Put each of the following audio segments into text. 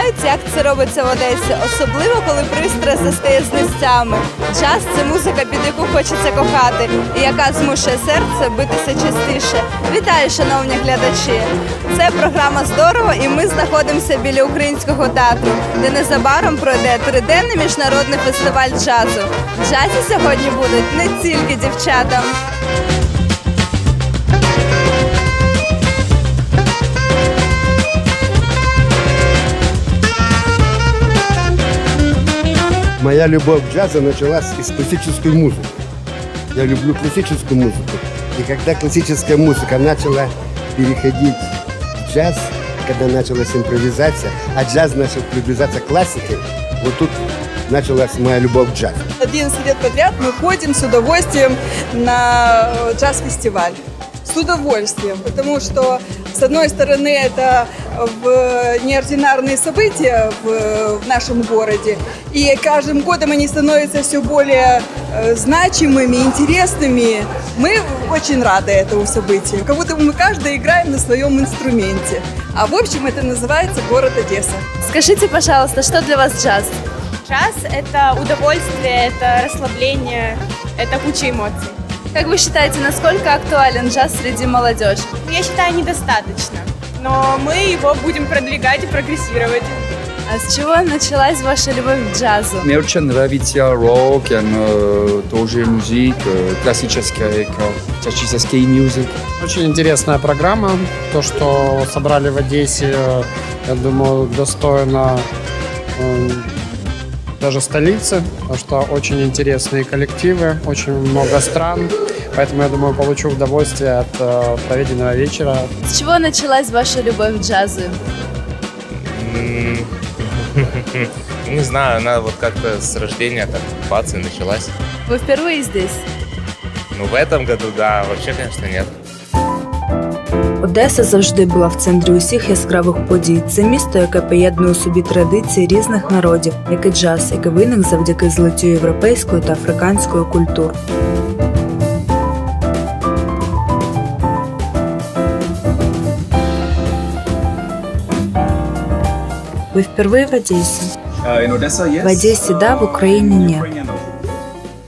знають, як це робиться в Одесі, особливо коли пристрій застає з нестями. Джаз – це музика, під яку хочеться кохати, і яка змушує серце битися частіше. Вітаю, шановні глядачі! Це програма «Здорово» і ми знаходимося біля Українського театру, де незабаром пройде 3-денний міжнародний фестиваль джазу. В джазі сьогодні будуть не тільки дівчата. Моя любовь к джазу началась из классической музыки. Я люблю классическую музыку. И когда классическая музыка начала переходить в джаз, когда началась импровизация, а джаз начал приближаться к классике, вот тут началась моя любовь к джазу. 11 лет подряд мы ходим с удовольствием на джаз-фестиваль. С удовольствием, потому что, с одной стороны, это неординарные события в нашем городе, и каждым годом они становятся все более значимыми, интересными. Мы очень рады этому событию, как будто мы каждый играем на своем инструменте. А в общем это называется город Одесса. Скажите, пожалуйста, что для вас джаз? Джаз – это удовольствие, это расслабление, это куча эмоций. Как вы считаете, насколько актуален джаз среди молодежи? Я считаю, недостаточно, но мы его будем продвигать и прогрессировать. А с чего началась ваша любовь к джазу? Мне очень нравится рок, тоже музыка, классический музык. Очень интересная программа. То, что собрали в Одессе, я думаю, достойно даже столицы, потому что очень интересные коллективы, очень много стран. Поэтому, я думаю, получу удовольствие от проведенного вечера. С чего началась ваша любовь к джазу? Не знаю, она вот как-то с рождения так бац и началась. Вы впервые здесь? Ну, в этом году, да, вообще, конечно, нет. Одеса завжди була в центрі усіх яскравих подій. Це місто, яке поєднує у собі традиції різних народів, як і джаз, який виник завдяки злиттю європейської та африканської культур. Вы впервые в Одессе? В Одессе да, в Украине нет.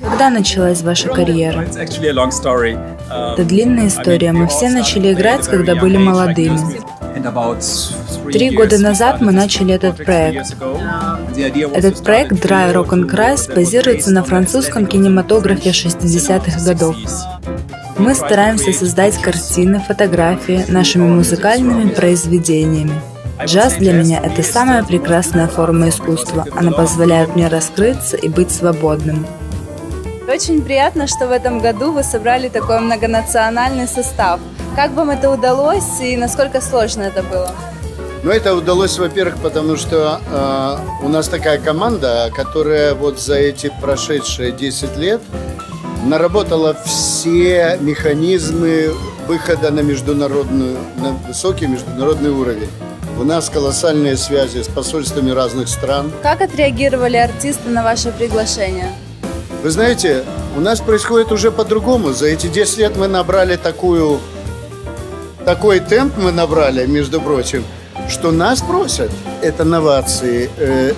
Когда началась ваша карьера? Это длинная история. Мы все начали играть, когда были молодыми. 3 года назад мы начали этот проект. Этот проект Dry Rock and Cries базируется на французском кинематографе 60-х годов. Мы стараемся создать картины, фотографии нашими музыкальными произведениями. Джаз для меня – это самая прекрасная форма искусства. Она позволяет мне раскрыться и быть свободным. Очень приятно, что в этом году вы собрали такой многонациональный состав. Как вам это удалось и насколько сложно это было? Ну, это удалось, во-первых, потому что у нас такая команда, которая вот за эти прошедшие 10 лет наработала все механизмы выхода на высокий международный уровень. У нас колоссальные связи с посольствами разных стран. Как отреагировали артисты на ваше приглашение? Вы знаете, у нас происходит уже по-другому. За эти 10 лет мы набрали такой темп мы набрали, между прочим, что нас просят. Это новации,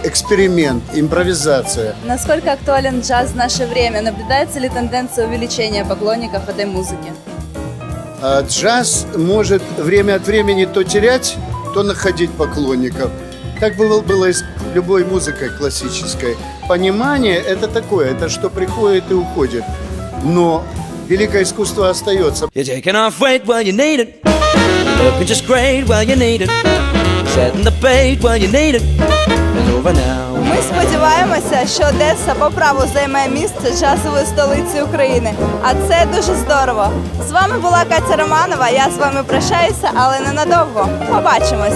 эксперимент, импровизация. Насколько актуален джаз в наше время? Наблюдается ли тенденция увеличения поклонников этой музыки? Джаз может время от времени то терять, то находить поклонников. Так было и с любой музыкой классической. Понимание – это такое, это что приходит и уходит. Но великое искусство остается. Ми сподіваємося, що Одеса по праву займе місце джазової столиці України. А це дуже здорово. З вами була Катя Романова, я з вами прощаюся, але ненадовго. Побачимось!